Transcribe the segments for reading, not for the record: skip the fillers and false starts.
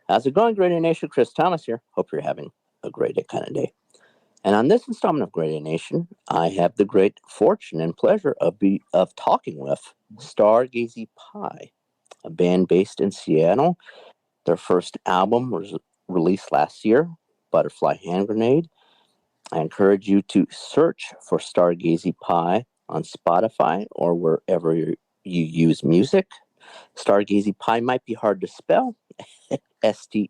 How's it going, Great A Nation? Chris Thomas here. Hope you're having a great kind of day. And on this installment of Great A Nation, I have the great fortune and pleasure of talking with Stargazy Pie, a band based in Seattle. Their first album was released last year, Butterfly Hand Grenade. I encourage you to search for Stargazy Pie on Spotify or wherever you use music. Stargazy Pie might be hard to spell. Stargazy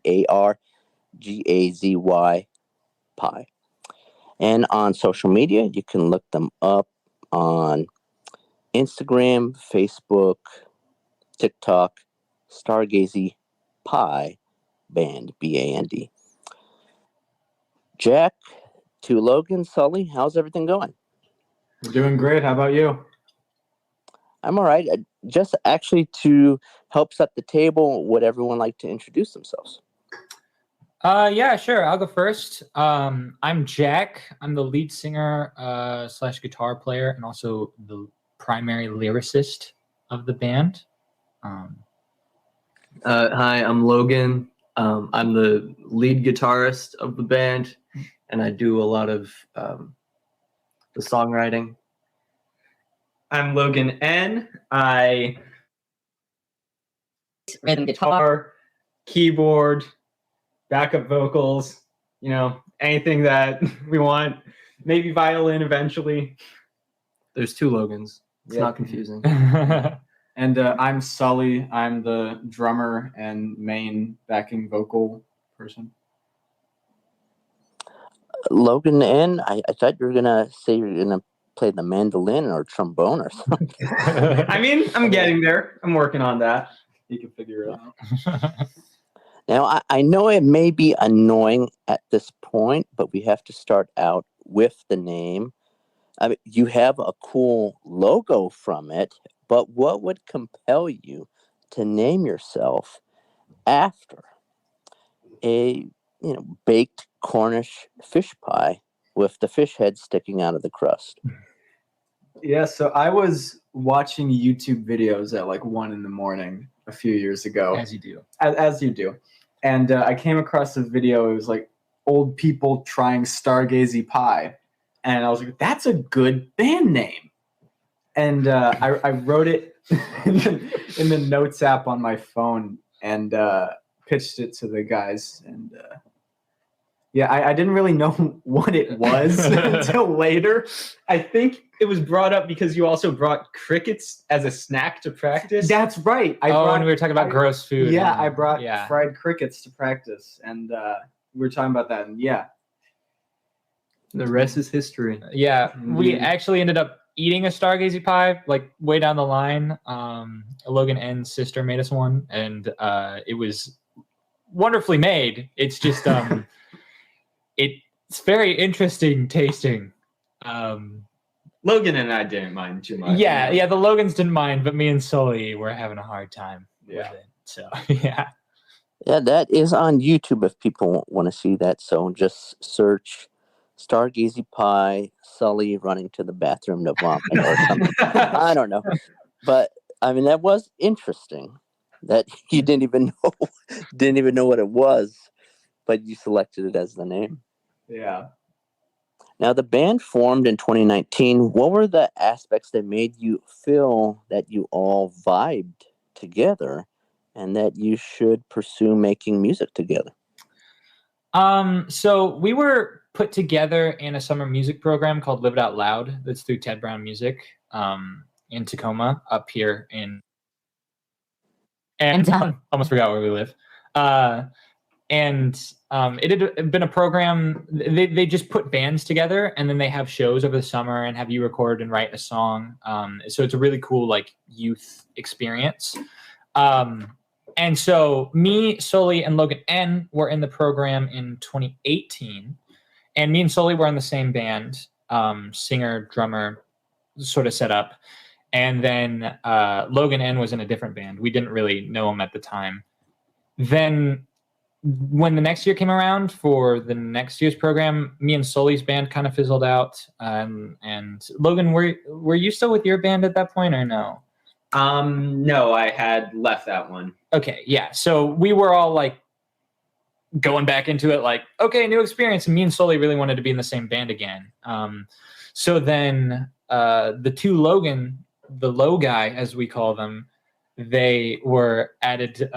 Pie. And on social media, you can look them up on Instagram, Facebook, TikTok, Stargazy Pie Band, B-A-N-D. Jack, to Logan, Sully, how's everything going? We're doing great. How about you? I'm all right. Just actually to help set the table, would everyone like to introduce themselves? Yeah, sure. I'll go first. I'm Jack. I'm the lead singer / guitar player and also the primary lyricist of the band. Hi, I'm Logan. I'm the lead guitarist of the band, and I do a lot of the songwriting. I'm Logan N. I rhythm guitar, keyboard, backup vocals, anything that we want. Maybe violin eventually. There's two Logans. It's not confusing. And I'm Sully. I'm the drummer and main backing vocal person. Logan N., I thought you were going to say you're going to play the mandolin or trombone or something. I mean, I'm getting there. I'm working on that. You can figure it out. Now, I know it may be annoying at this point, but we have to start out with the name. I mean, you have a cool logo from it, but what would compel you to name yourself after a baked Cornish fish pie with the fish head sticking out of the crust? Yeah, so I was watching YouTube videos at like 1 a.m. a few years ago. As you do. As you do. And I came across a video. It was like old people trying Stargazy Pie. And I was like, that's a good band name. And I wrote it in the notes app on my phone and pitched it to the guys. And yeah, I didn't really know what it was until later. I think it was brought up because you also brought crickets as a snack to practice. That's right. And we were talking about gross food. Yeah, I brought fried crickets to practice. And we were talking about that. And yeah. The rest is history. Yeah, we actually ended up eating a Stargazy Pie, like way down the line. Logan N's sister made us one, and it was wonderfully made. It's just, it's very interesting tasting. Logan and I didn't mind too much. Yeah, the Logans didn't mind, but me and Sully were having a hard time with it. So, yeah. Yeah, that is on YouTube if people want to see that. So just search Stargazy Pie, Sully running to the bathroom to vomit or something. I don't know. But I mean, that was interesting that you didn't even know what it was, but you selected it as the name. Yeah. Now, the band formed in 2019. What were the aspects that made you feel that you all vibed together and that you should pursue making music together? So we were put together in a summer music program called Live It Out Loud. That's through Ted Brown Music in Tacoma, up here and almost forgot where we live. And it had been a program. They just put bands together, and then they have shows over the summer and have you record and write a song. So it's a really cool like youth experience. And so me, Sully, and Logan N were in the program in 2018. And me and Sully were in the same band, singer, drummer, sort of set up. And then Logan N was in a different band. We didn't really know him at the time. Then when the next year came around for the next year's program, me and Sully's band kind of fizzled out. And Logan, were you still with your band at that point or no? No, I had left that one. Okay, yeah. So we were all like going back into it like, okay, new experience. And me and Sully really wanted to be in the same band again. So then the two Logan, the low guy, as we call them, they were added,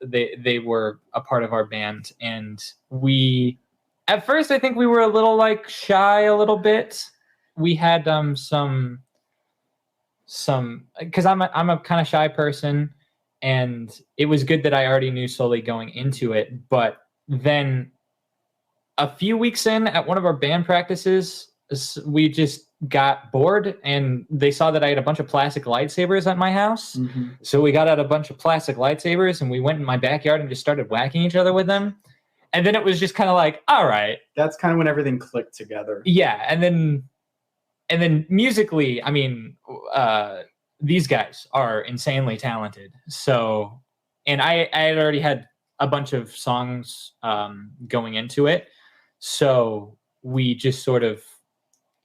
they were a part of our band. And we, at first, I think we were a little like shy a little bit. We had some, because I'm a kind of shy person, and it was good that I already knew Sully going into it. But then a few weeks in at one of our band practices, we just got bored, and they saw that I had a bunch of plastic lightsabers at my house. Mm-hmm. So we got out a bunch of plastic lightsabers, and we went in my backyard and just started whacking each other with them. And then it was just kind of like, all right. That's kind of when everything clicked together. Yeah, and then musically, I mean, these guys are insanely talented. So, and I had already had a bunch of songs going into it. So we just sort of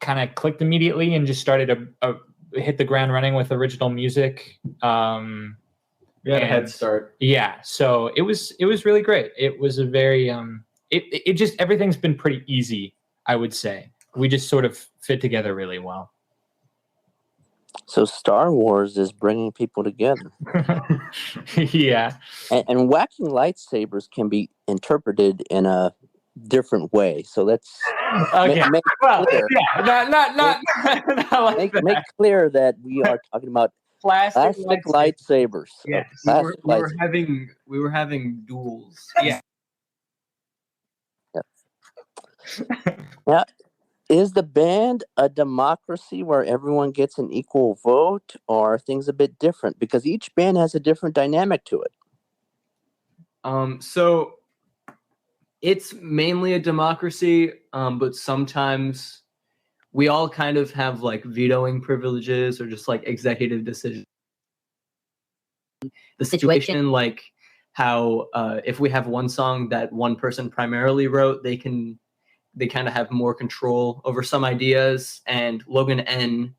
kind of clicked immediately and just started to hit the ground running with original music. We had a head start. Yeah, so it was really great. It was a very it just, everything's been pretty easy, I would say. We just sort of fit together really well. So Star Wars is bringing people together. Yeah. And whacking lightsabers can be interpreted in a different way. So let's Okay. make Well, clear. yeah, not like Make clear that we are talking about plastic lightsabers. Yeah, Plastic we were having duels. Yeah. Now, is the band a democracy where everyone gets an equal vote, or are things a bit different? Because each band has a different dynamic to it. So it's mainly a democracy, but sometimes we all kind of have like vetoing privileges or just like executive decisions. The situation, like how if we have one song that one person primarily wrote, they kind of have more control over some ideas, and Logan N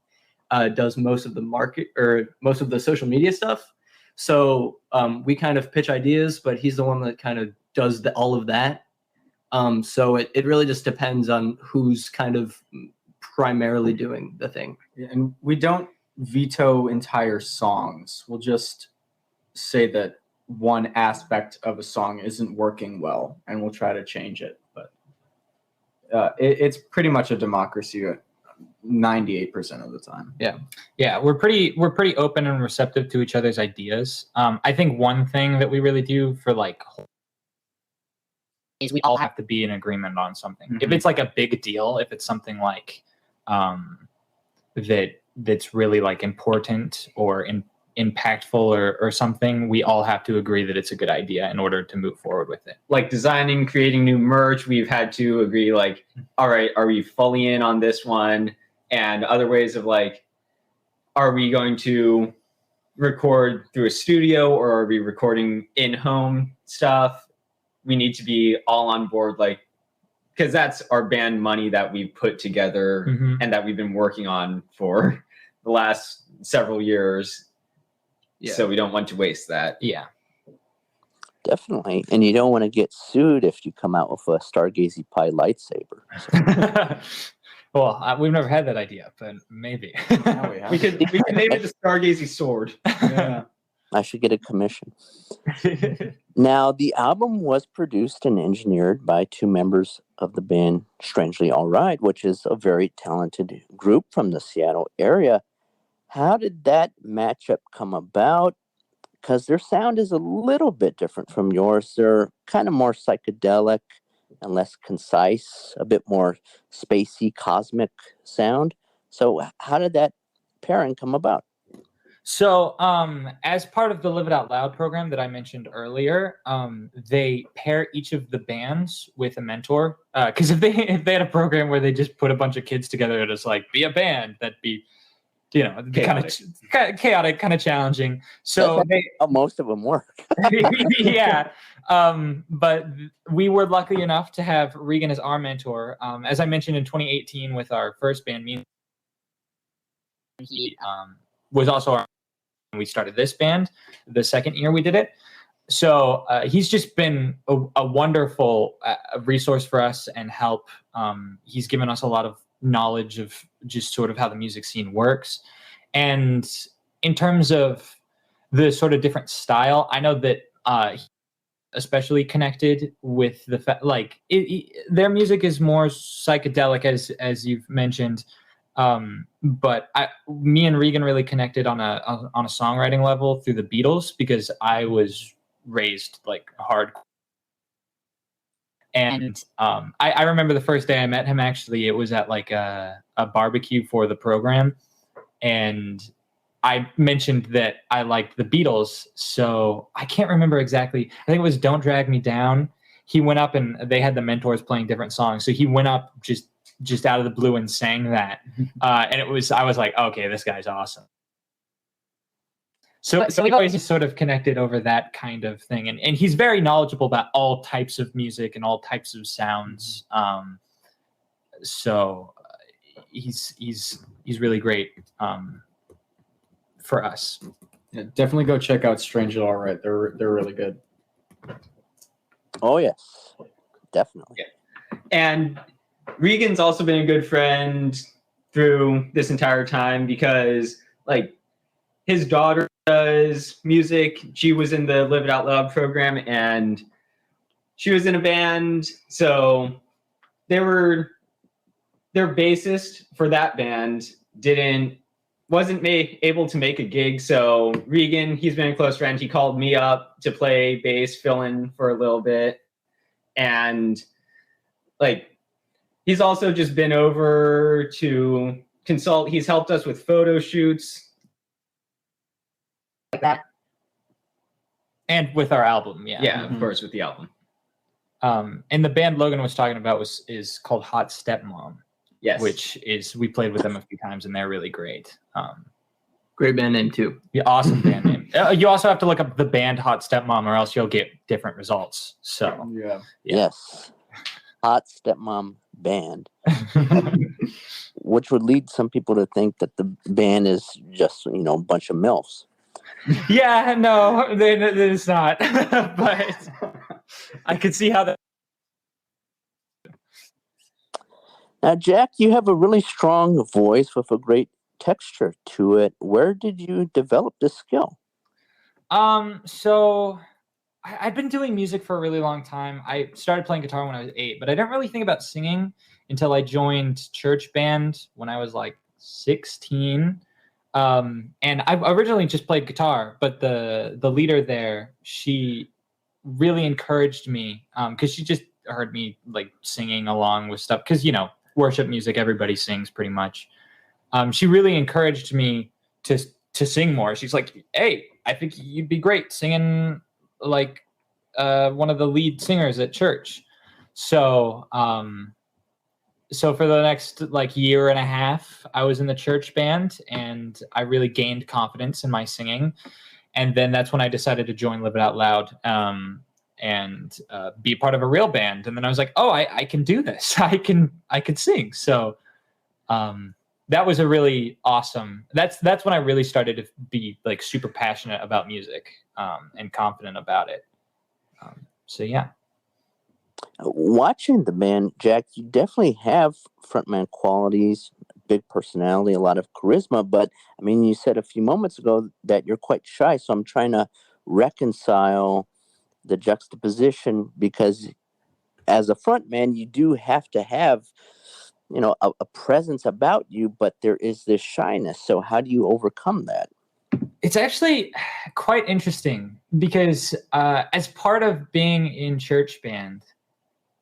does most of the market or most of the social media stuff. So we kind of pitch ideas, but he's the one that kind of does all of that. So it really just depends on who's kind of primarily doing the thing. Yeah, and we don't veto entire songs. We'll just say that one aspect of a song isn't working well, and we'll try to change it. But it's pretty much a democracy 98% of the time. Yeah, we're pretty open and receptive to each other's ideas. I think one thing that we really do for like is we all have to be in agreement on something. Mm-hmm. If it's like a big deal, if it's something like that's really like important or impactful or something, we all have to agree that it's a good idea in order to move forward with it. Like designing, creating new merch, we've had to agree like, all right, are we fully in on this one? And other ways of like, are we going to record through a studio or are we recording in-home stuff? We need to be all on board, like, because that's our band money that we put together and that we've been working on for the last several years. Yeah. So we don't want to waste that. Yeah. Definitely. And you don't want to get sued if you come out with a Stargazy Pie lightsaber. So. Well, we've never had that idea, but maybe. Now we have. We could name it the Stargazy Sword. Yeah. I should get a commission. Now, the album was produced and engineered by two members of the band Strangely Alright, which is a very talented group from the Seattle area. How did that matchup come about? Because their sound is a little bit different from yours. They're kind of more psychedelic and less concise, a bit more spacey, cosmic sound. So how did that pairing come about? So, as part of the Live It Out Loud program that I mentioned earlier, they pair each of the bands with a mentor. Because if they had a program where they just put a bunch of kids together and just like be a band, that'd be, kind of chaotic, kind of challenging. So Most of them work. yeah. But we were lucky enough to have Regan as our mentor. As I mentioned in 2018 with our first band, he was also our. We started this band the second year we did it. he's just been a wonderful resource for us and help. He's given us a lot of knowledge of just sort of how the music scene works. And in terms of the sort of different style, I know that especially connected with the their music is more psychedelic, as you've mentioned. But me and Regan really connected on a songwriting level through the Beatles, because I was raised like hard. And I remember the first day I met him, actually, it was at like a barbecue for the program. And I mentioned that I liked the Beatles. So I can't remember exactly. I think it was Don't Drag Me Down. He went up and they had the Mentors playing different songs. So he went up just out of the blue and sang that. And I was like, okay, this guy's awesome. So we've always just sort of connected over that kind of thing. And he's very knowledgeable about all types of music and all types of sounds. So he's really great for us. Yeah, definitely go check out Strange All Right. They're really good. Oh yes, definitely. Yeah. And Regan's also been a good friend through this entire time, because like his daughter does music. She was in the Live It Out Loud program and she was in a band. So their bassist for that band wasn't able to make a gig. So Regan, he's been a close friend. He called me up to play bass, fill in for a little bit. And like, he's also just been over to consult. He's helped us with photo shoots. Like that. And with our album, yeah. Yeah, of course, with the album. And the band Logan was talking about is called Hot Stepmom. Yes. Which is, we played with them a few times and they're really great. Great band name too. Yeah, awesome band name. You also have to look up the band Hot Stepmom, or else you'll get different results. So Yeah. Yes. Hot Stepmom Band. Which would lead some people to think that the band is just, a bunch of MILFs. Yeah, no, it's not. But I could see how that. Now, Jack, you have a really strong voice with a great texture to it. Where did you develop this skill? So I've been doing music for a really long time. I started playing guitar when I was 8, but I didn't really think about singing until I joined church band when I was like 16. And I originally just played guitar, but the leader there, she really encouraged me, because she just heard me like singing along with stuff, because worship music, everybody sings pretty much. She really encouraged me to sing more. She's like, hey, I think you'd be great singing like one of the lead singers at church. So for the next like year and a half, I was in the church band and I really gained confidence in my singing. And then that's when I decided to join Live It Out Loud and be part of a real band. And then I was like, oh, I can do this. I can sing. So that was a really awesome. That's when I really started to be like super passionate about music and confident about it. So yeah. Watching the band, Jack, you definitely have frontman qualities, big personality, a lot of charisma. But I mean, you said a few moments ago that you're quite shy. So I'm trying to reconcile the juxtaposition, because as a frontman, you do have to have, a presence about you, but there is this shyness. So how do you overcome that? It's actually quite interesting, because as part of being in church band,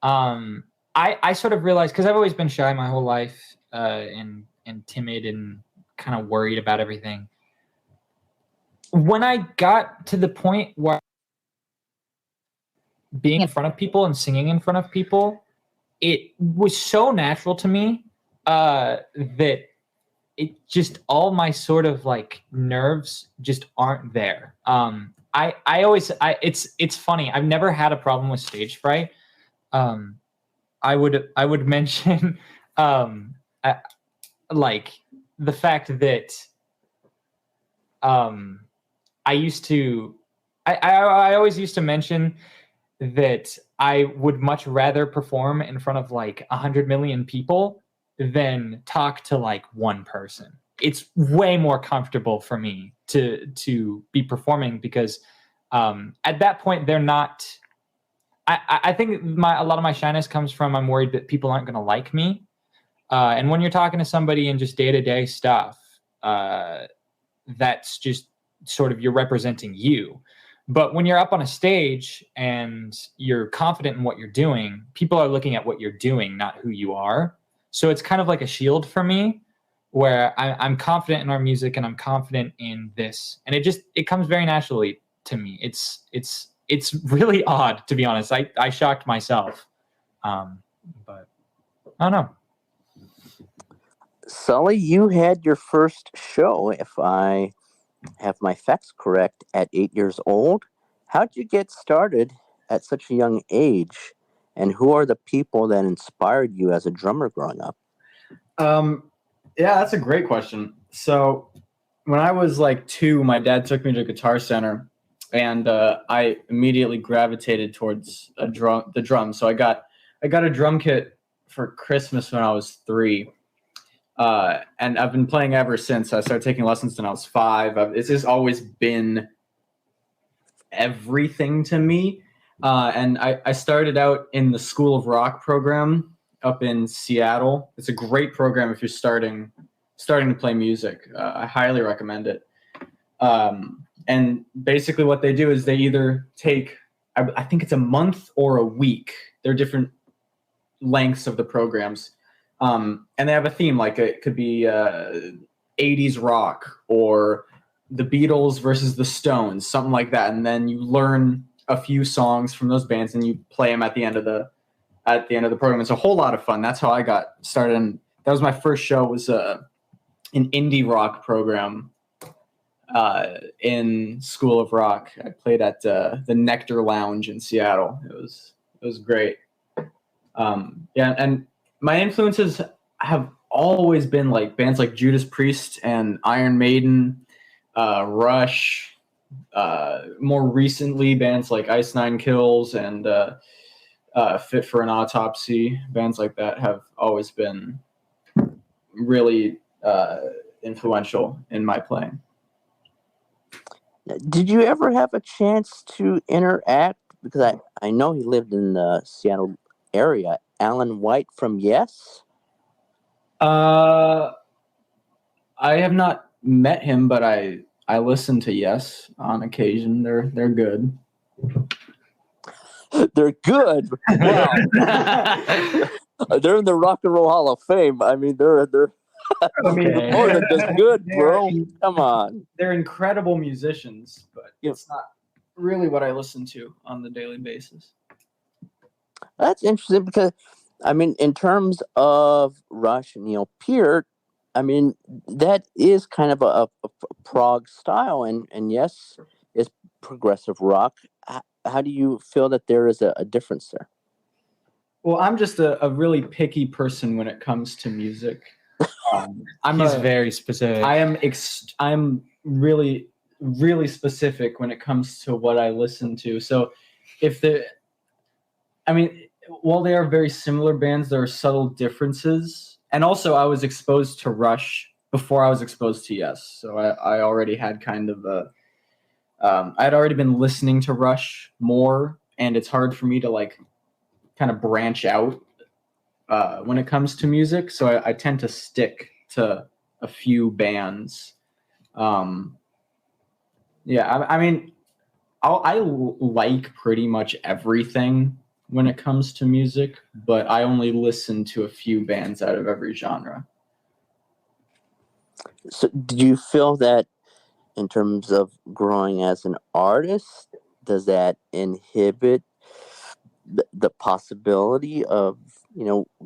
I sort of realized, because I've always been shy my whole life and timid and kind of worried about everything. When I got to the point where being in front of people and singing in front of people, it was so natural to me that it just, all my sort of like nerves just aren't there. It's funny. I've never had a problem with stage fright. I would mention like the fact that I used to I always used to mention that I would much rather perform in front of like 100 million people than talk to like one person. It's way more comfortable for me to be performing because at that point they're not. I think a lot of my shyness comes from I'm worried that people aren't going to like me. And when you're talking to somebody in just day-to-day stuff, that's just sort of you're representing you. But when you're up on a stage and you're confident in what you're doing, people are looking at what you're doing, not who you are. So it's kind of like a shield for me where I'm confident in our music and I'm confident in this. And it comes very naturally to me. It's really odd, to be honest. I shocked myself. But I don't know. Sully, you had your first show, if I have my facts correct, at 8 years old. How'd you get started at such a young age? And who are the people that inspired you as a drummer growing up? Yeah, that's a great question. So when I was like 2, my dad took me to Guitar Center, and I immediately gravitated towards the drum. So I got a drum kit for Christmas when I was 3. And I've been playing ever since. I started taking lessons when I was 5. It's just always been everything to me. And I started out in the School of Rock program up in Seattle. It's a great program if you're starting to play music. I highly recommend it. And basically what they do is they either take, I think it's a month or a week. They're different lengths of the programs. And they have a theme, like it could be 80s rock or the Beatles versus the Stones, something like that. And then you learn a few songs from those bands and you play them at the end of the program. It's a whole lot of fun. That's how I got started. And that was my first show, was an indie rock program in School of Rock. I played at the Nectar Lounge in Seattle. It was great. Yeah, and my influences have always been like bands like Judas Priest and Iron Maiden, Rush. More recently, bands like Ice Nine Kills and Fit for an Autopsy. Bands like that have always been really influential in my playing. Did you ever have a chance to interact? Because I know he lived in the Seattle area. Alan White from Yes? I have not met him, but I listen to Yes on occasion. They're good. They're good. Wow. They're in the Rock and Roll Hall of Fame. I mean, they're more than just good, bro. Come on. They're incredible musicians, but Yep. it's not really what I listen to on the daily basis. That's interesting because, I mean, in terms of Rush and Neil Peart, I mean, that is kind of a prog style, and Yes, is progressive rock. How do you feel that there is a difference there? Well, I'm just a really picky person when it comes to music. He's very specific. I'm really, really specific when it comes to what I listen to. So while they are very similar bands, there are subtle differences. And also I was exposed to Rush before I was exposed to Yes. So I already had kind of I'd already been listening to Rush more, and it's hard for me to like kind of branch out when it comes to music. So I tend to stick to a few bands. Yeah, I mean, I like pretty much everything when it comes to music, but I only listen to a few bands out of every genre. So, did you feel that in terms of growing as an artist, does that inhibit the possibility of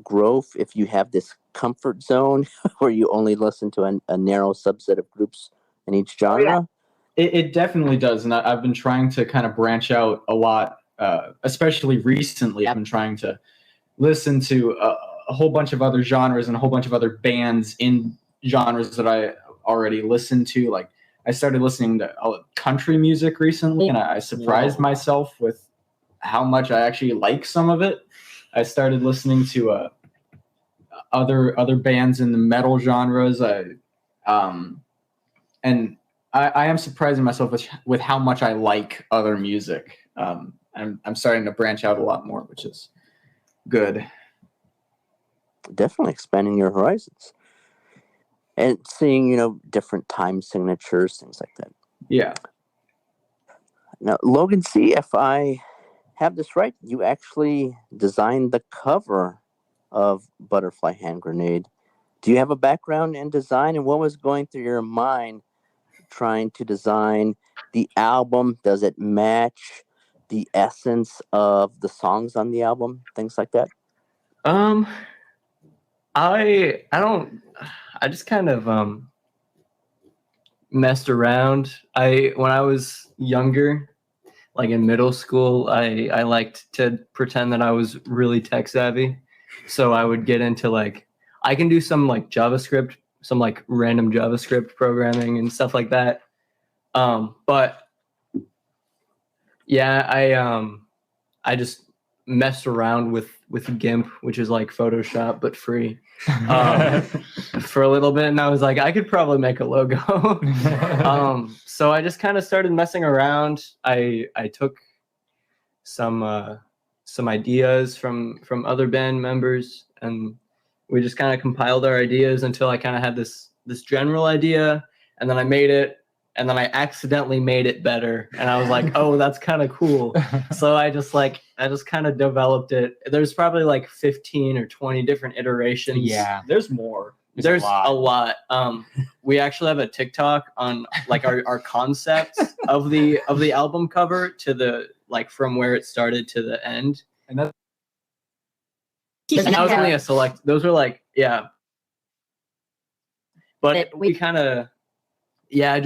growth if you have this comfort zone where you only listen to a narrow subset of groups in each genre? It definitely does, and I've been trying to kind of branch out a lot, especially recently. I've been trying to listen to a whole bunch of other genres and a whole bunch of other bands in genres that I already listened to. Like I started listening to country music recently, and I surprised Whoa. myself with how much I actually like some of it. I started listening to other bands in the metal genres. And I am surprising myself with how much I like other music. I'm starting to branch out a lot more, which is good. Definitely expanding your horizons and seeing, different time signatures, things like that. Yeah. Now, Logan, see if I have this right. You actually designed the cover of Butterfly Hand Grenade. Do you have a background in design, and what was going through your mind trying to design the album? Does it match the essence of the songs on the album? Things like that? I just kind of messed around. When I was younger, like in middle school, I liked to pretend that I was really tech savvy. So I would get into I can do some JavaScript, some random JavaScript programming and stuff like that. But yeah, I just messed around with GIMP, which is like Photoshop but free, for a little bit, and I was like, I could probably make a logo. So I just kind of started messing around. I took some ideas from other band members, and we just kind of compiled our ideas until I kind of had this general idea, and then I made it, and then I accidentally made it better, and I was like, oh, that's kind of cool. So I just kind of developed it. There's probably 15 or 20 different iterations. Yeah. There's more. There's a lot. We actually have a TikTok on our concepts of the album cover to the from where it started to the end. And that And that was only a select. Those were yeah. But we kind of I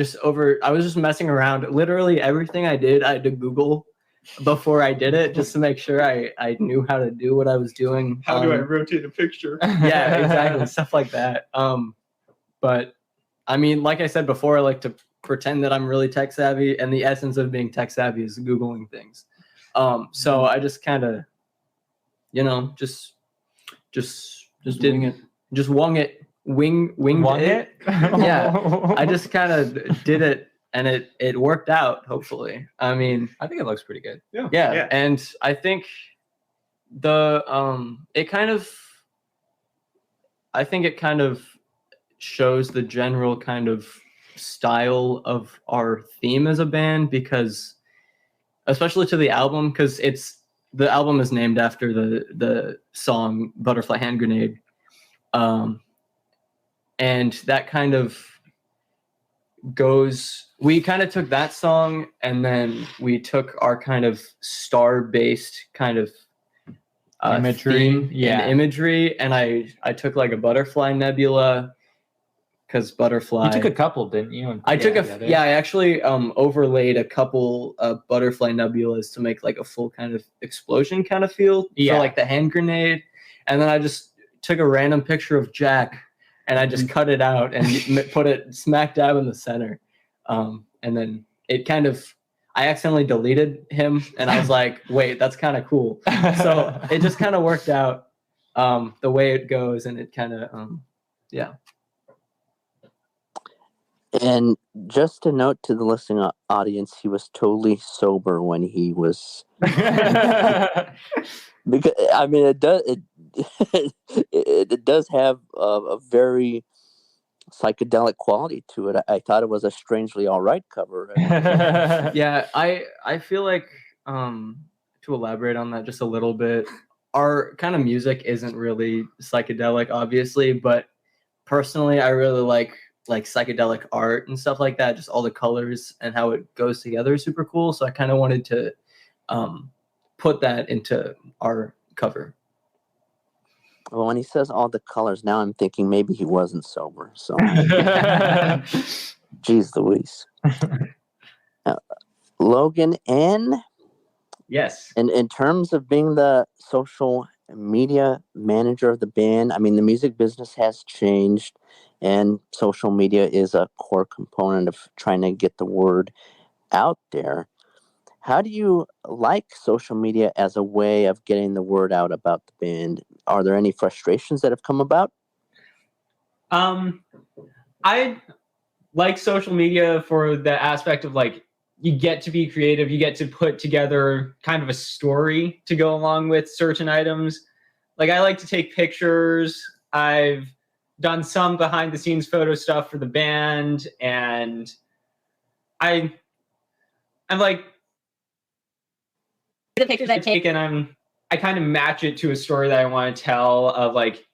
was just messing around. Literally everything I did, I had to Google before I did it just to make sure I knew how to do what I was doing. How do I rotate a picture? Yeah, exactly. Stuff like that. But I mean, like I said before, I like to pretend that I'm really tech savvy, and the essence of being tech savvy is Googling things. So I just kind of, just wing it. just winged it. Yeah. I just kind of did it, and it worked out, hopefully. I mean, I think it looks pretty good. yeah. And I think it kind of shows the general kind of style of our theme as a band, because especially to the album, because the album is named after the song Butterfly Hand Grenade. And that kind of we kind of took that song, and then we took our kind of star-based kind of Imagery, theme yeah. and imagery, and I took a butterfly nebula, because butterfly. You took a couple, didn't you? I took I actually overlaid a couple butterfly nebulas to make a full kind of explosion kind of feel for the hand grenade, and then I just took a random picture of Jack, and I just cut it out and put it smack dab in the center, and then it kind of, I accidentally deleted him, and I was like, wait, that's kind of cool. So it just kind of worked out the way it goes, and it kind of yeah. And just a note to the listening audience, he was totally sober when he was. Because I mean, it does have a very psychedelic quality to it. I thought it was a strangely all right cover. Yeah, I feel like to elaborate on that just a little bit, our kind of music isn't really psychedelic, obviously, but personally, I really like psychedelic art and stuff like that. Just all the colors and how it goes together is super cool. So I kind of wanted to put that into our cover. Well, when he says all the colors, now I'm thinking maybe he wasn't sober. So, geez Louise. Logan, Yes. and in terms of being the social media manager of the band, I mean, the music business has changed. and social media is a core component of trying to get the word out there. How do you like social media as a way of getting the word out about the band? Are there any frustrations that have come about? I like social media for the aspect of like you get to be creative, you get to put together kind of a story to go along with certain items. Like I like to take pictures. I've done some behind the scenes photo stuff for the band, and I'm like The pictures I take. and I kind of match it to a story that I want to tell of like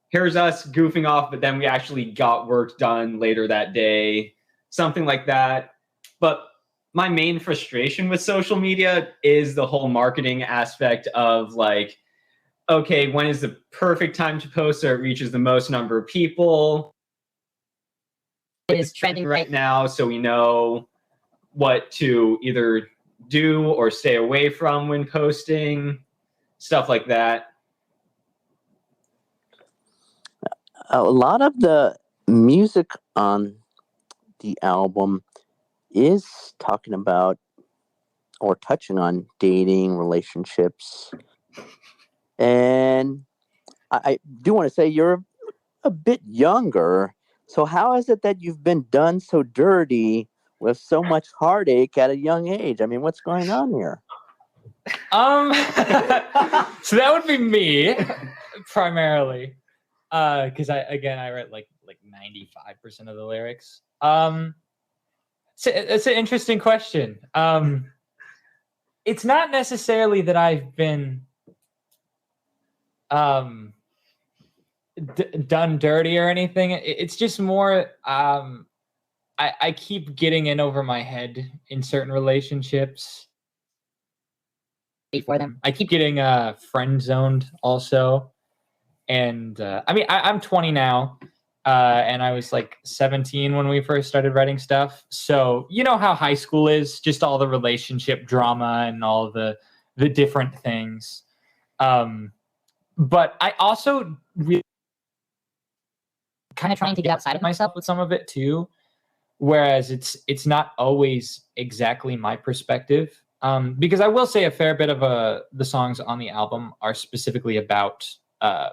here's us goofing off, but then we actually got work done later that day, something like that. But my main frustration with social media is the whole marketing aspect of like, okay, when is the perfect time to post so it reaches the most number of people? It is trending Right now, so we know what to either do or stay away from when posting, stuff like that. A lot of the music on the album is talking about or touching on dating, relationships. And I do want to say you're a bit younger. So how is it that you've been done so dirty with so much heartache at a young age? I mean, what's going on here? So that would be me primarily, because I write like 95% of the lyrics. It's an interesting question. It's not necessarily that I've been done dirty or anything. It's just more I keep getting in over my head in certain relationships. for them. I keep getting friend zoned also. And I mean, I'm 20 now, and I was like 17 when we first started writing stuff. So you know how high school is, just all the relationship drama and all the different things. But I also really kind of trying to get outside of myself with some of it too. Whereas it's not always exactly my perspective. Because I will say a fair bit of the songs on the album are specifically about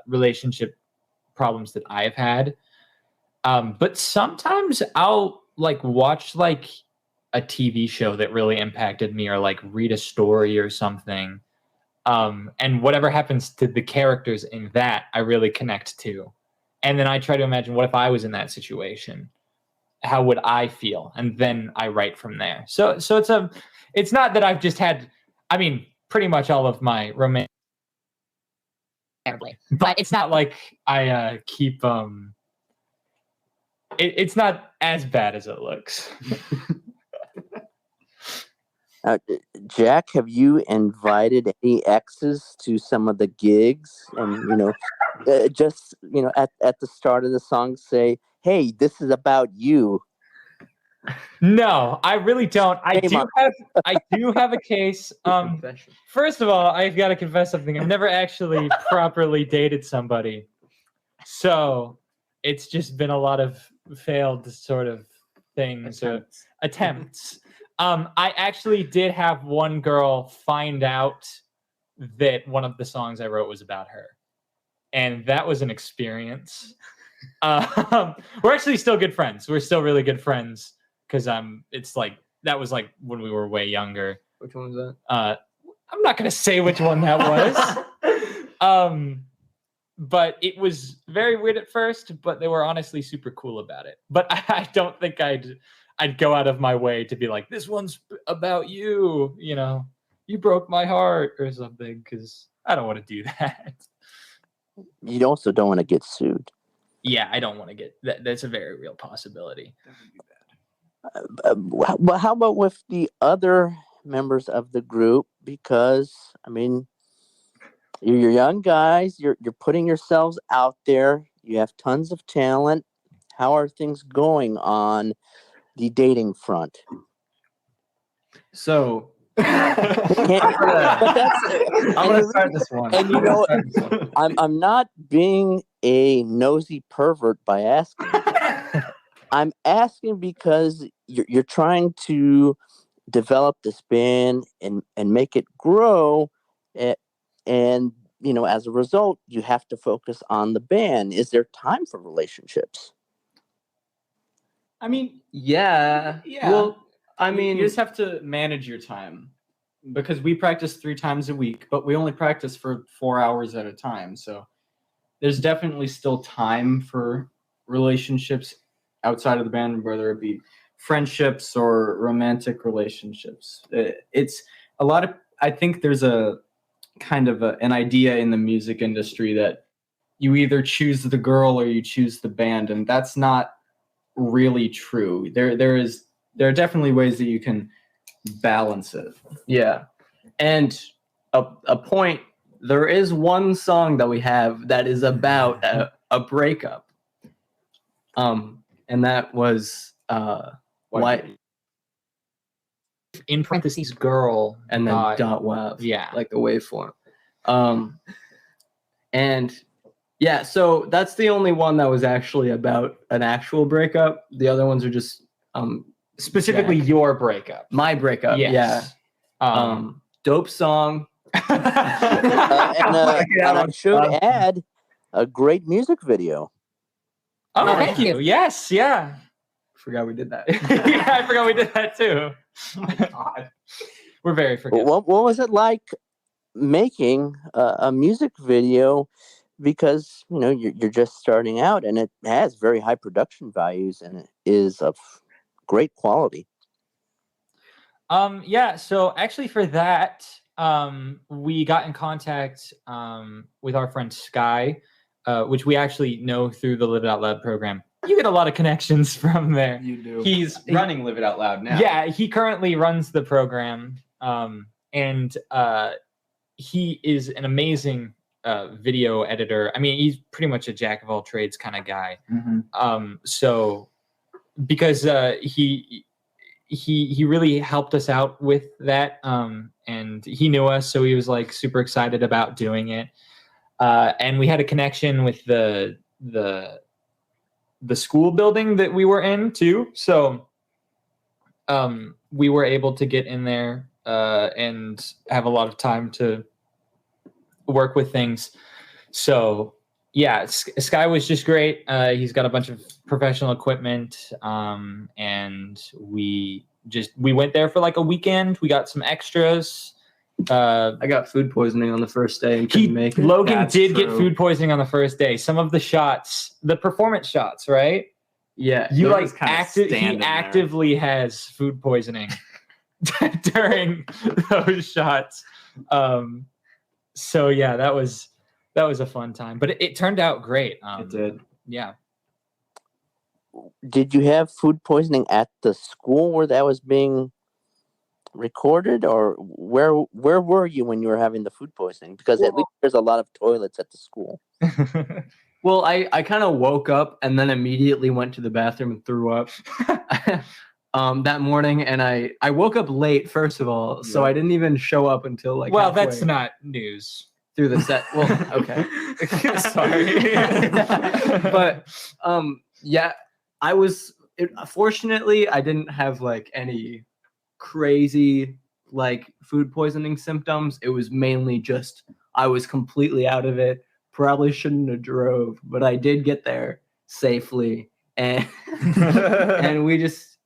relationship problems that I have had. But sometimes I'll like watch like a TV show that really impacted me or like read a story or something. And whatever happens to the characters in that, I really connect to. And then I try to imagine, what if I was in that situation? How would I feel? And then I write from there. So it's not that I've just had, I mean, pretty much all of my romantic, Terribly. But it's not like I keep it's not as bad as it looks. Jack, have you invited any exes to some of the gigs? And just at the start of the song, say, "Hey, this is about you." No, I really don't. I Shame do have a case. Confession. First of all, I've got to confess something. I've never actually properly dated somebody. So it's just been a lot of failed sort of things or attempts. I actually did have one girl find out that one of the songs I wrote was about her. And that was an experience. We're actually still good friends. We're still really good friends. Because it's like that was like when we were way younger. Which one was that? I'm not gonna say which one that was. But it was very weird at first. But they were honestly super cool about it. But I don't think I'd go out of my way to be like, this one's about you. You know, you broke my heart or something. Because I don't want to do that. You also don't want to get sued. Yeah, I don't want to get that. That's a very real possibility. Well, how about with the other members of the group? Because I mean, you're young guys. You're putting yourselves out there. You have tons of talent. How are things going on the dating front? So I'm gonna start this one. And I'm not being a nosy pervert by asking. I'm asking because you're trying to develop this band and make it grow, a- and as a result, you have to focus on the band. Is there time for relationships? I mean, Yeah. Yeah. Well, I mean, you just have to manage your time because we practice 3 times a week, but we only practice for 4 hours at a time. So there's definitely still time for relationships outside of the band, whether it be friendships or romantic relationships. It's a lot of, I think there's a kind of an idea in the music industry that you either choose the girl or you choose the band, and that's not really true. There are definitely ways that you can balance it. yeah. And a point, there is one song that we have that is about a breakup. And that was why In parentheses, girl, and then dot- dot wav. yeah. Like the waveform. And yeah, so that's the only one that was actually about an actual breakup. The other ones are just specifically Jack. your breakup. My breakup. Yes. Yeah. Dope song. And I should add a great music video. Oh, Oh, thank thank you. Yes, yeah. Forgot we did that. Yeah, I forgot we did that too. Oh my God. We're very forgetful. What was it like making a music video? Because you're just starting out, and it has very high production values, and it is of great quality. Yeah, so actually for that, we got in contact with our friend Sky, which we actually know through the Live It Out Loud program. You get a lot of connections from there. You do. He's running Live It Out Loud now. Yeah, he currently runs the program, and he is an amazing video editor. I mean, he's pretty much a jack of all trades kind of guy. Mm-hmm. So because he really helped us out with that, and he knew us, so he was like super excited about doing it. And we had a connection with the school building that we were in too. So we were able to get in there and have a lot of time to work with things. So yeah, Sky was just great. He's got a bunch of professional equipment, and we went there for like a weekend. We got some extras. I got food poisoning on the first day and couldn't make it. Logan That's did get true. food poisoning on the first day. Some of the shots, the performance shots, right? Yeah. You They're like just kinda he standing there. actively has food poisoning during those shots. So yeah, that was a fun time, but it turned out great. It did. Yeah. Did you have food poisoning at the school where that was being recorded, or where were you when you were having the food poisoning? Because at least there's a lot of toilets at the school. Well, I kind of woke up and then immediately went to the bathroom and threw up that morning. And I woke up late, first of all, so Yeah. I didn't even show up until like Well, halfway that's not news. through the set. Well, okay. Sorry. But yeah, fortunately, I didn't have like any crazy like food poisoning symptoms. It was mainly just I was completely out of it. Probably shouldn't have drove, but I did get there safely, and and we just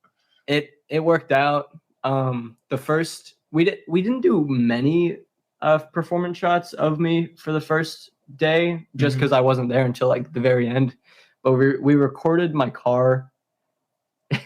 it worked out. The first we didn't do many performance shots of me for the first day, just because I wasn't there until like the very end. But we recorded my car.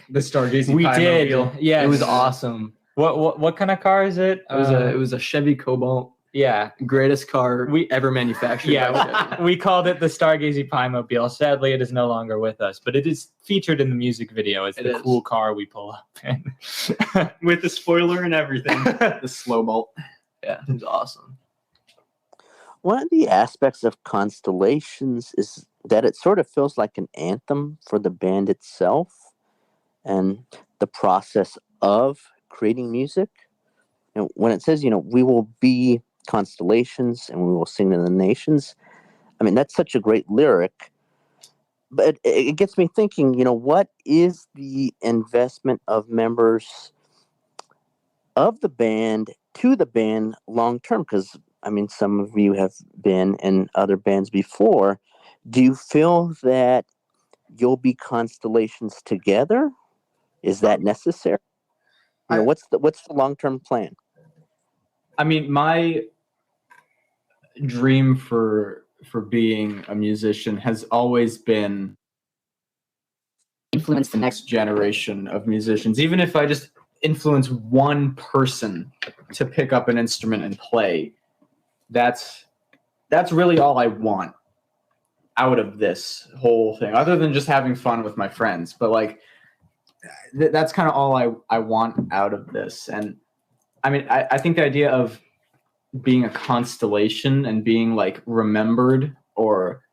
The Stargazy We Pie did. mobile. Yeah. It was awesome. What kind of car is it? It was a Chevy Cobalt, Yeah. greatest car We- ever manufactured. by Yeah, Chevy. we called it the Stargazy Pie Mobile. Sadly, it is no longer with us, but it is featured in the music video. It's It the is. cool car we pull up in. With the spoiler and everything. The slow bolt. Yeah, it was awesome. One of the aspects of Constellations is that it sort of feels like an anthem for the band itself and the process of creating music. When it says, we will be constellations and we will sing to the nations, I mean, that's such a great lyric. but it gets me thinking, what is the investment of members of the band to the band long term? Because, some of you have been in other bands before. Do you feel that you'll be constellations together? Is that necessary? What's the long term plan? My dream for being a musician has always been influence the next generation of musicians. Even if I just influence one person to pick up an instrument and play, that's really all I want out of this whole thing, other than just having fun with my friends. But like, that's kind of all I want out of this. And I think the idea of being a constellation and being like remembered, or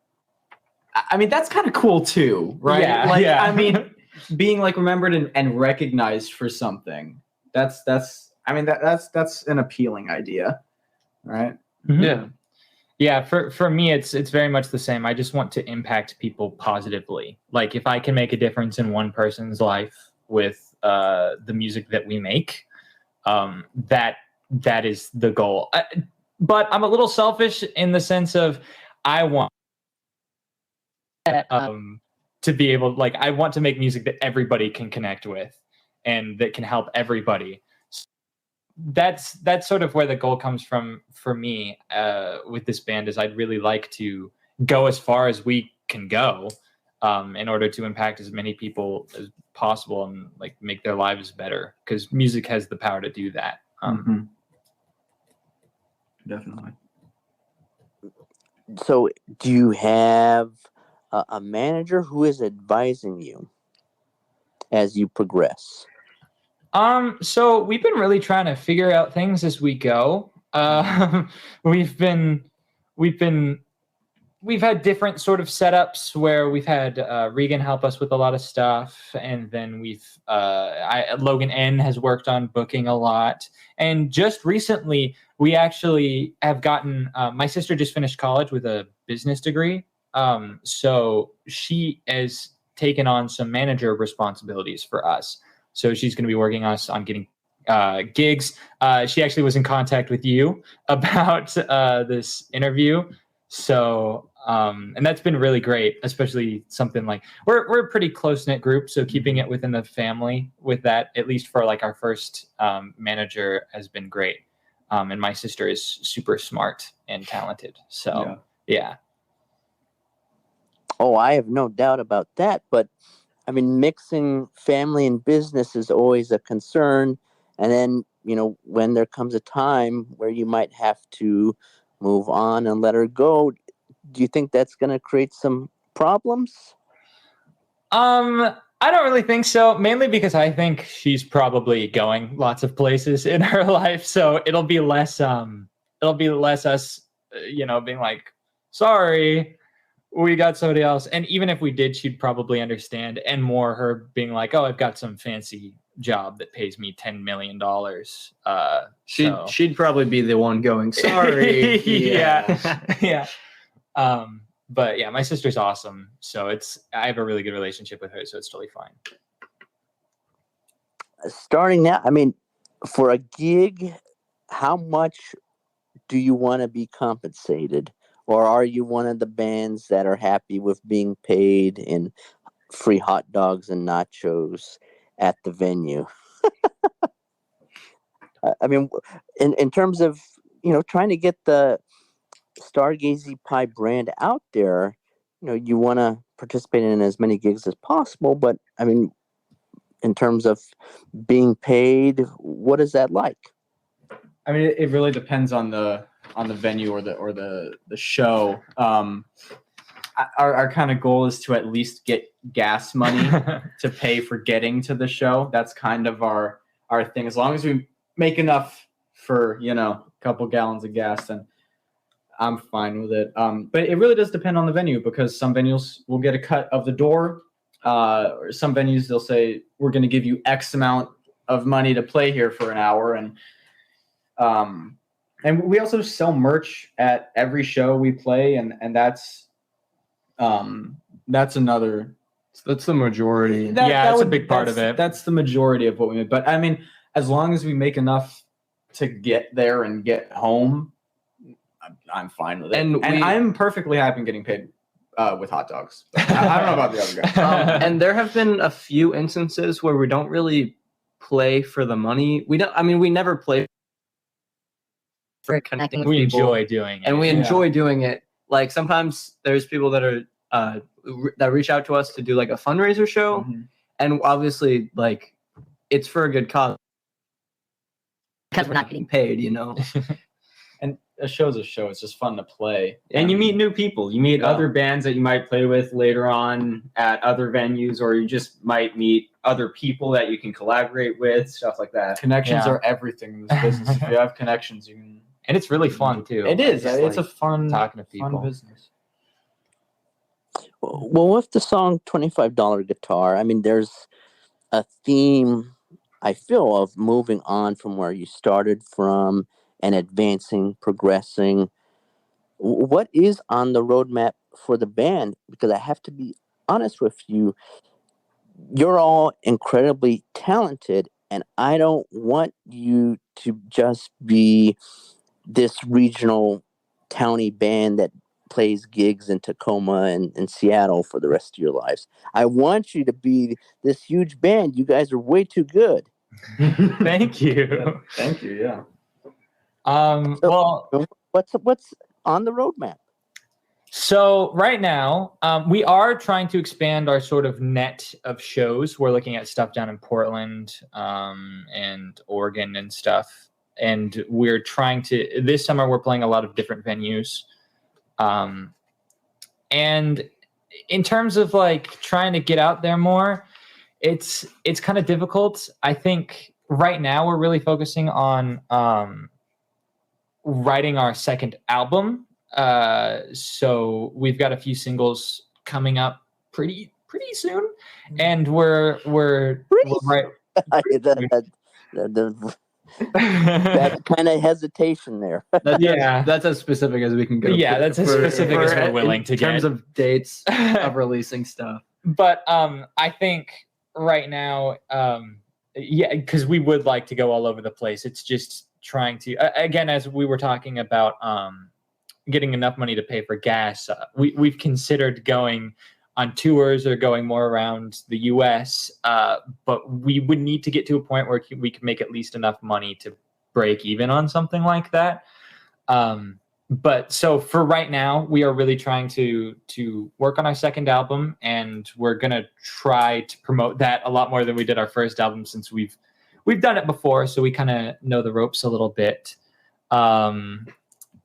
that's kind of cool too, right? Yeah. Being like remembered and recognized for something. That's an appealing idea, right? Mhm. Yeah. Yeah, for me, it's very much the same. I just want to impact people positively. Like if I can make a difference in one person's life with the music that we make, that is the goal. But I'm a little selfish in the sense of I want to be able, like, I want to make music that everybody can connect with and that can help everybody. That's sort of where the goal comes from for me with this band. Is I'd really like to go as far as we can go in order to impact as many people as possible and like make their lives better, because music has the power to do that. Definitely. So, do you have a manager who is advising you as you progress? So we've been really trying to figure out things as we go. We've had different sort of setups where we've had Regan help us with a lot of stuff, and then Logan N has worked on booking a lot. And just recently, we actually have gotten. My sister just finished college with a business degree, so she has taken on some manager responsibilities for us. So she's going to be working us on getting gigs. She actually was in contact with you about this interview. So, and that's been really great, especially something like we're a pretty close knit group. So keeping it within the family with that, at least for like our first manager, has been great. And my sister is super smart and talented. So, yeah. Oh, I have no doubt about that. But mixing family and business is always a concern. And then, when there comes a time where you might have to move on and let her go, do you think that's going to create some problems? I don't really think so, mainly because I think she's probably going lots of places in her life. So it'll be less us, being like, sorry, we got somebody else. And even if we did, she'd probably understand, and more her being like, oh, I've got some fancy job that pays me $10 million. She'd probably be the one going, sorry. Yeah. But yeah, my sister's awesome. So I have a really good relationship with her, so it's totally fine. Starting now, for a gig, how much do you want to be compensated? Or are you one of the bands that are happy with being paid in free hot dogs and nachos at the venue? In terms of, trying to get the Stargazy Pie brand out there, you want to participate in as many gigs as possible. But, in terms of being paid, what is that like? It really depends on the venue or the show. Our kind of goal is to at least get gas money to pay for getting to the show. That's kind of our thing. As long as we make enough for a couple gallons of gas, then I'm fine with it. But it really does depend on the venue, because some venues will get a cut of the door. Or some venues, they'll say, we're going to give you X amount of money to play here for an hour. And we also sell merch at every show we play. And that's That's another. That's the majority. Yeah, that's a big part of that's- it. That's the majority of what we make. But I mean, as long as we make enough to get there and get home, I'm fine with it. And And we- I'm perfectly happy getting paid with hot dogs. But I don't know about the other guys. And there have been a few instances where we don't really play for the money. We don't. I mean, we never play for connecting with We people, enjoy doing it. and we Yeah. enjoy doing it. Like sometimes there's people that are that reach out to us to do like a fundraiser show, Mhm. and obviously like it's for a good cause Because we're not getting paid. You know. And a show's a show. It's just fun to play. And you meet new people. You meet Yeah. other bands that you might play with later on at other venues, or you just might meet other people that you can collaborate with, stuff like that. Connections Yeah. are everything in this business. If you have connections, you can. And it's really fun too. It is. Just, It's a like, fun, talking to people. fun business. Well, with the song $25 Guitar, I mean, there's a theme, I feel, of moving on from where you started from and advancing, progressing. What is on the roadmap for the band? Because I have to be honest with you, you're all incredibly talented, and I don't want you to just be this regional towny band that plays gigs in Tacoma and Seattle for the rest of your lives. I want you to be this huge band. You guys are way too good. Thank you. Thank you. Yeah. Well, What's on the roadmap? so right now, we are trying to expand our sort of net of shows. We're looking at stuff down in Portland and Oregon and stuff. And we're trying to, this summer, we're playing a lot of different venues. And in terms of like trying to get out there more, it's kind of difficult. I think right now we're really focusing on writing our second album. So we've got a few singles coming up pretty soon, and we're right. That kind of hesitation there. Yeah. That's as specific as we can go. Yeah, that's as specific as we're willing to in terms get. of dates of releasing stuff. But I think right now, yeah, because we would like to go all over the place. It's just trying to, again, as we were talking about getting enough money to pay for gas, we've considered going on tours or going more around the US, but we would need to get to a point where we could make at least enough money to break even on something like that. But so for right now, we are really trying to work on our second album, and we're gonna try to promote that a lot more than we did our first album, since we've done it before, so we kind of know the ropes a little bit.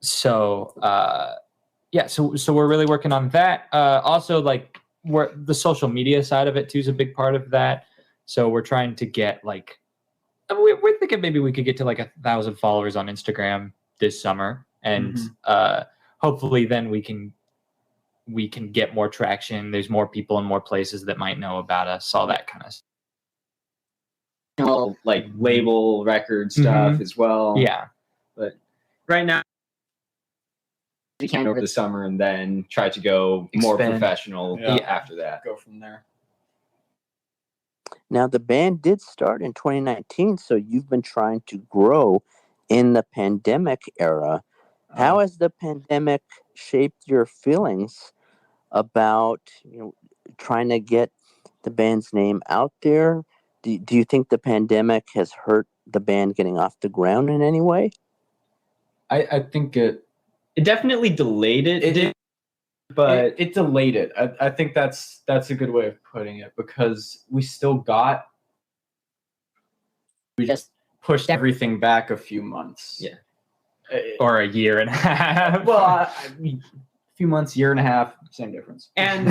So we're really working on that. Also, like, the social media side of it too is a big part of that. So we're trying to get like, we're thinking maybe we could get to like 1,000 followers on Instagram this summer, and hopefully then we can get more traction. There's more people in more places that might know about us, all that kind of stuff. Like label record stuff as well. Yeah. But right now, We can't over the summer, and then try to go more Expand. professional Yeah. after that. Go from there. Now, the band did start in 2019, so you've been trying to grow in the pandemic era. How has the pandemic shaped your feelings about, trying to get the band's name out there? Do you think the pandemic has hurt the band getting off the ground in any way? I think It definitely delayed it, but it delayed it. I think that's a good way of putting it, because we just pushed everything back a few months. Yeah. Or a year and a half. Well, a few months, year and a half, same difference. and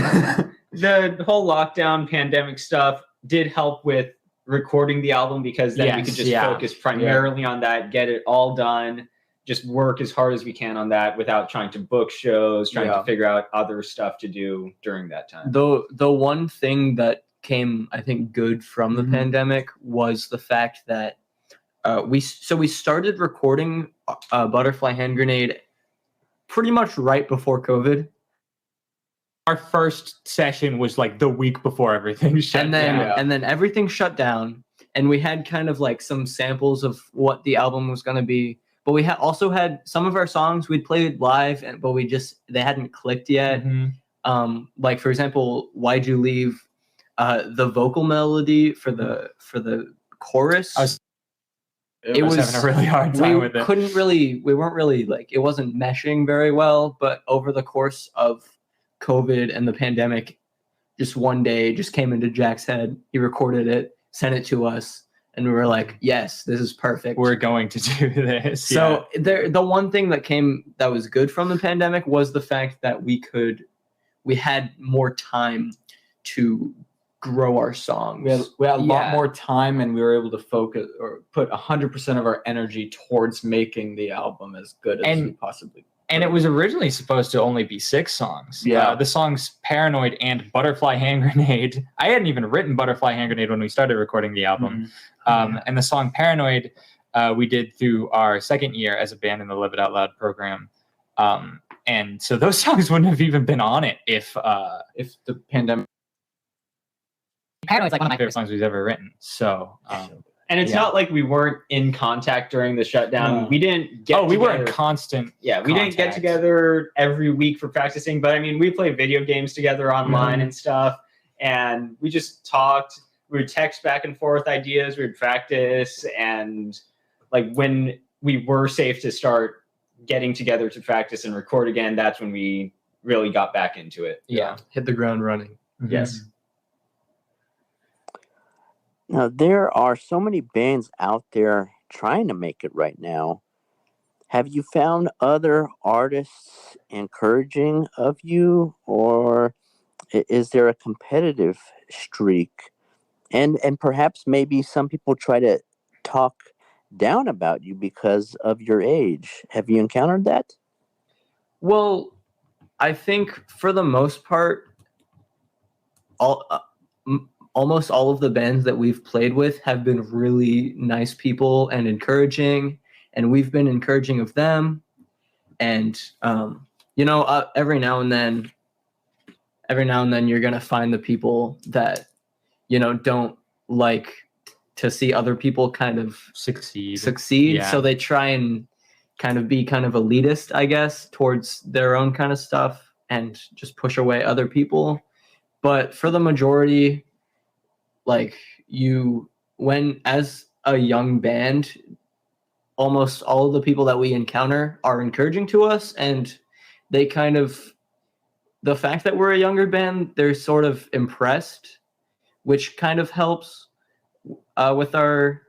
the whole lockdown pandemic stuff did help with recording the album, because then we Yes, could just yeah. focus primarily on that, get it all done, just work as hard as we can on that without trying to book shows, trying to figure out other stuff to do during that time. The one thing that came, I think, good from the pandemic was the fact that we started recording Butterfly Hand Grenade pretty much right before COVID. our first session was like the week before everything shut and then down. and then everything shut down, and we had kind of like some samples of what the album was going to be, but we also had some of our songs we'd played live, but they hadn't clicked yet. Mhm. Like for example, Why'd You Leave, the vocal melody for the chorus, It was having a really hard time with it. we weren't really like, it wasn't meshing very well, but over the course of COVID and the pandemic, just one day just came into Jack's head. He recorded it, sent it to us, and we were like, yes, this is perfect. We're going to do this. So the one thing that was good from the pandemic was the fact that we had more time to grow our songs. We had a lot Yeah. more time, and we were able to focus or put 100% of our energy towards making the album as good as we possibly. And it was originally supposed to only be 6 songs. Yeah. The songs Paranoid and Butterfly Hand Grenade. I hadn't even written Butterfly Hand Grenade when we started recording the album. And the song Paranoid we did through our second year as a band in the Live It Out Loud program. And so those songs wouldn't have even been on it if the pandemic. Paranoid's like one one of of my favorite songs we've ever written. So, And it's Yeah. not like we weren't in contact during the shutdown. No. We didn't get we were in together- constant. Yeah, we didn't get contact. together every week for practicing, but I mean, we played video games together online and stuff, and we just talked. We would text back and forth ideas. We would practice, and like when we were safe to start getting together to practice and record again, that's when we really got back into it. Yeah. Hit the ground running. Yes. Now, there are so many bands out there trying to make it right now. Have you found other artists encouraging of you, or is there a competitive streak? And perhaps maybe some people try to talk down about you because of your age. Have you encountered that? Well, I think for the most part, almost all of the bands that we've played with have been really nice people and encouraging, and we've been encouraging of them. And every now and then you're gonna find the people that don't like to see other people kind of Succeed. Yeah. So they try and kind of be kind of elitist, I guess, towards their own kind of stuff and just push away other people. But for the majority, like as a young band, almost all of the people that we encounter are encouraging to us, and they kind of, the fact that we're a younger band, they're sort of impressed, which kind of helps with our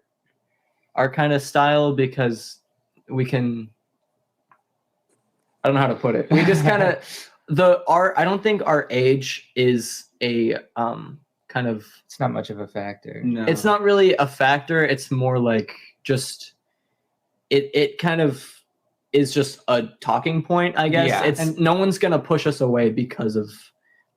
kind of style, because we can, I don't know how to put it. We just kind of I don't think our age is a kind of, It's not much of a factor. No. it's not really a factor. It's more like just it kind of is just a talking point, I guess. Yeah. And no one's gonna push us away because of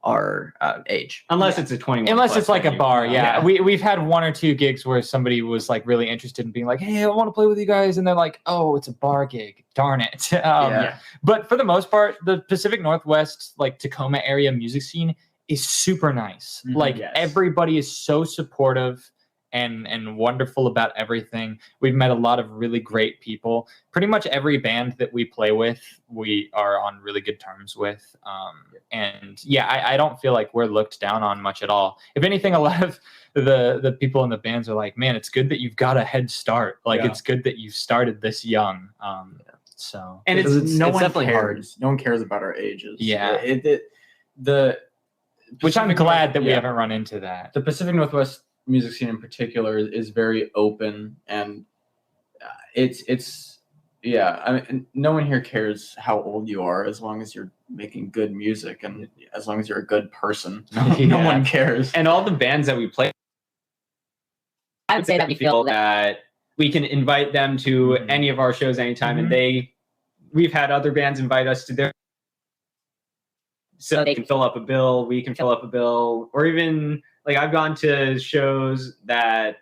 our age. Unless it's a 21. Unless plus it's like a venue. bar, yeah. We've had 1 or 2 gigs where somebody was like really interested in being like, "Hey, I want to play with you guys," and they're like, "Oh, it's a bar gig. Darn it." Yeah. But for the most part, the Pacific Northwest, like Tacoma area music scene is super nice. Mhm. Like Yes. everybody is so supportive and wonderful about everything. We've met a lot of really great people. Pretty much every band that we play with, we are on really good terms with. And yeah, I don't feel like we're looked down on much at all. If anything, a lot of the people in the bands are like, "Man, it's good that you've got a head start. Like, Yeah. it's good that you've started this young." So And Because it's no it's one definitely cares. No one cares about our ages. Yeah. which I'm Pacific glad that we yeah. haven't run into that. The Pacific Northwest music scene in particular is very open, and it's yeah. I mean, no one here cares how old you are, as long as you're making good music and as long as you're a good person. No Yeah. one cares. And all the bands that we play, I would say that we feel that that we can invite them to Mhm. any of our shows anytime, Mhm. and we've had other bands invite us to their, so So they they- can fill up a bill, we can fill up a bill, or even like I've gone to shows that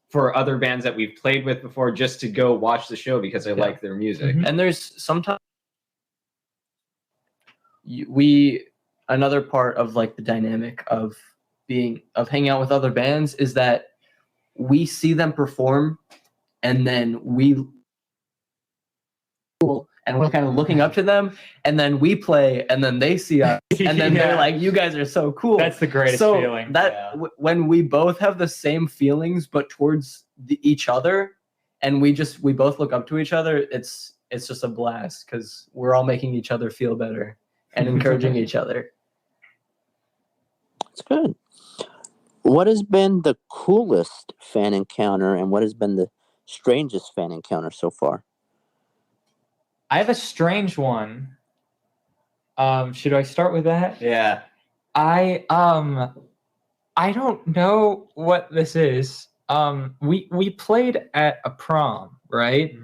for other bands that we've played with before just to go watch the show because I like their music. Mhm. And there's sometimes we another part of like the dynamic of hanging out with other bands is that we see them perform, and then we're kind of looking up to them, and then we play, and then they see us, and then they're like, "You guys are so cool." That's the greatest so feeling. That when we both have the same feelings, but towards each other, and we both look up to each other, it's just a blast because we're all making each other feel better and encouraging each other. It's good. What has been the coolest fan encounter, and what has been the strangest fan encounter so far? I have a strange one. Should I start with that? Yeah. I don't know what this is. We played at a prom, right?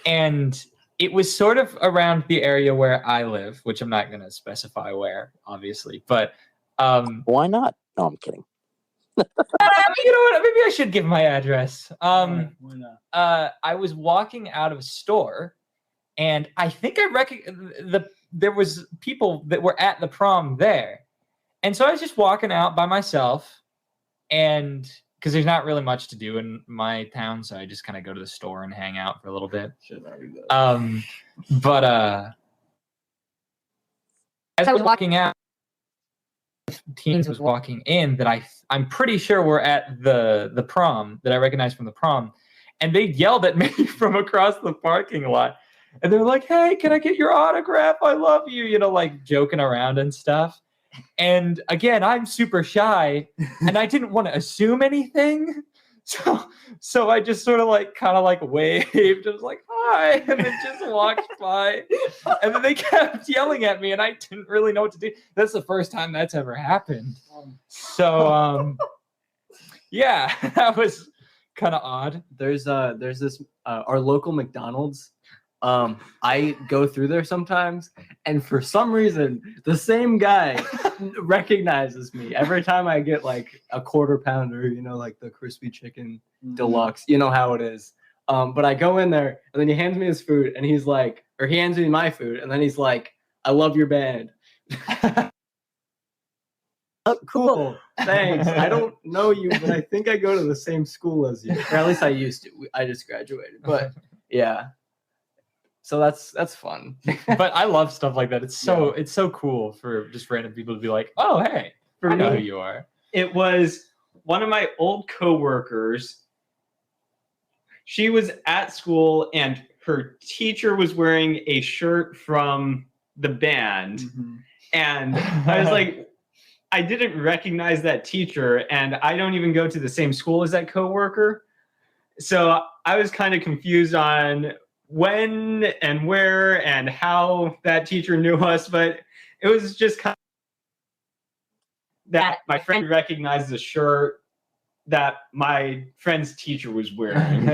And it was sort of around the area where I live, which I'm not going to specify where, obviously. But Why not? No, I'm kidding. you know what? Maybe I should give my address. Why not? I was walking out of a store, and I think there was people that were at the prom there, and so I was just walking out by myself, and because there's not really much to do in my town, so I just kind of go to the store and hang out for a little bit. But as I was walking out, teens was walking in that I'm pretty sure were at the prom that I recognized from the prom, and they yelled at me from across the parking lot, and they were like, "Hey, can I get your autograph? I love you," like joking around and stuff. And again, I'm super shy, and I didn't want to assume anything, so I just sort of kind of waved. I was like, "Hi," and then just walked by, and then they kept yelling at me, and I didn't really know what to do. That's the first time that's ever happened. So yeah, that was kind of odd. There's this our local McDonald's. I go through there sometimes, and for some reason, the same guy recognizes me every time I get like a quarter pounder, like the crispy chicken deluxe. You know how it is. But I go in there, and then he hands me his food, and he hands me my food, and then he's like, "I love your band." Oh, cool. Thanks. I don't know you, but I think I go to the same school as you, or at least I used to. I just graduated, but yeah. So that's fun. But I love stuff like that. It's so cool for just random people to be like, "Oh, hey, I know who you are." It was one of my old coworkers. She was at school, and her teacher was wearing a shirt from the band. And I was like, I didn't recognize that teacher, and I don't even go to the same school as that coworker. So I was kind of confused on when and where and how that teacher knew us, but it was just kind of that my friend recognized the shirt that my friend's teacher was wearing.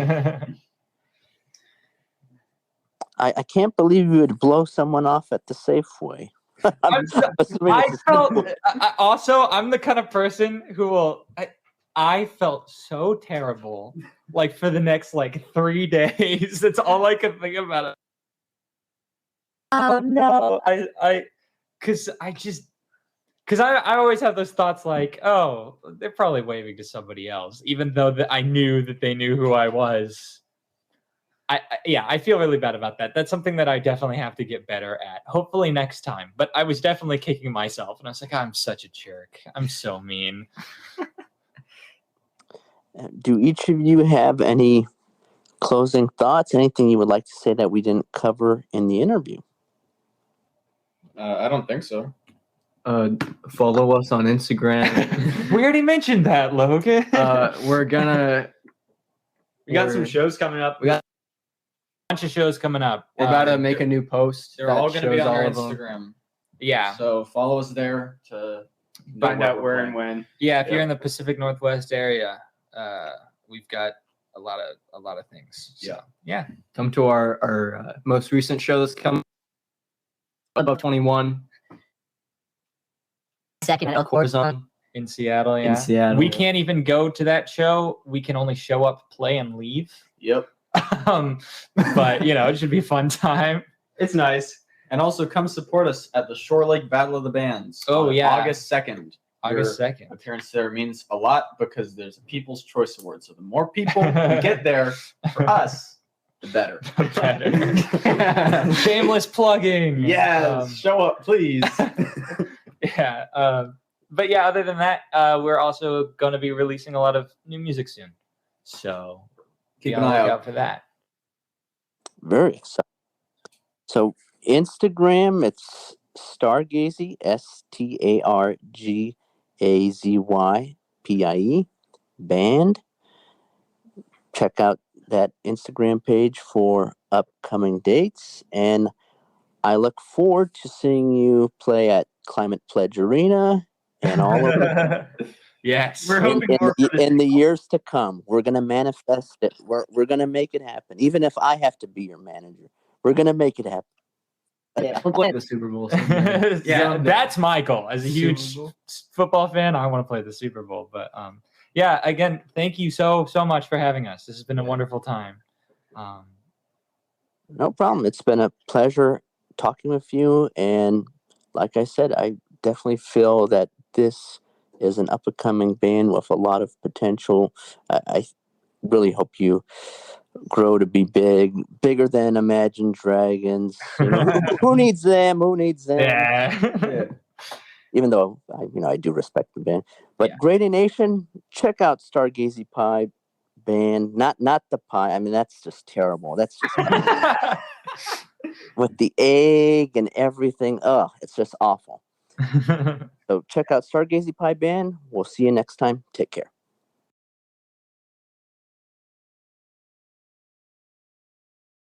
I can't believe you would blow someone off at the Safeway. I'm the kind of person who will. I felt so terrible, for the next 3 days. That's all I could think about. It. Oh no! Because I always have those thoughts oh, they're probably waving to somebody else, even though I knew that they knew who I was. I feel really bad about that. That's something that I definitely have to get better at. Hopefully next time. But I was definitely kicking myself, and I was like, I'm such a jerk. I'm so mean. Do each of you have any closing thoughts? Anything you would like to say that we didn't cover in the interview? I don't think so. Follow us on Instagram. We already mentioned that, Logan. We got some shows coming up. We got a bunch of shows coming up. We're about to make a new post. They're all going to be on our Instagram. Yeah. So follow us there to find out where and when. Yeah, if you're in the Pacific Northwest area, we've got a lot of things. So, yeah. Come to our most recent show that's coming above 21. Second at Horizon. In Seattle, yeah. In Seattle. We can't even go to that show. We can only show up, play, and leave. Yep. But it should be a fun time. It's nice. And also come support us at the Shore Lake Battle of the Bands. Oh, on yeah. August 2nd. August Your 2nd. appearance there means a lot because there's a People's Choice Award. So the more people who get there for us, the better. Better. Shameless plugging. Yes, show up, please. Yeah. But yeah, other than that, we're also going to be releasing a lot of new music soon. So Keep be an on the eye lookout out for that. Very exciting. So Instagram, it's Stargazy, StargazyPie band. Check out that Instagram page for upcoming dates, and I look forward to seeing you play at Climate Pledge Arena and all over Yes. We're hoping more for in the years to come. We're gonna manifest it. We're gonna make it happen. Even if I have to be your manager, we're gonna make it happen. Yeah. We'll play the Super Bowl someday. Yeah, that's my goal. As a huge Super Bowl. football fan, I want to play the Super Bowl. But yeah, again, thank you so much for having us. This has been a wonderful time. No problem. It's been a pleasure talking with you, and like I said, I definitely feel that this is an up and coming band with a lot of potential. I really hope you grow to be bigger than Imagine Dragons. You know, who needs them? Who needs them? Yeah. Even though I do respect the band, but Yeah. Grady Nation, check out Stargazy Pie band. Not the pie. I mean, that's just terrible. That's just with the egg and everything. Oh, it's just awful. So check out Stargazy Pie band. We'll see you next time. Take care.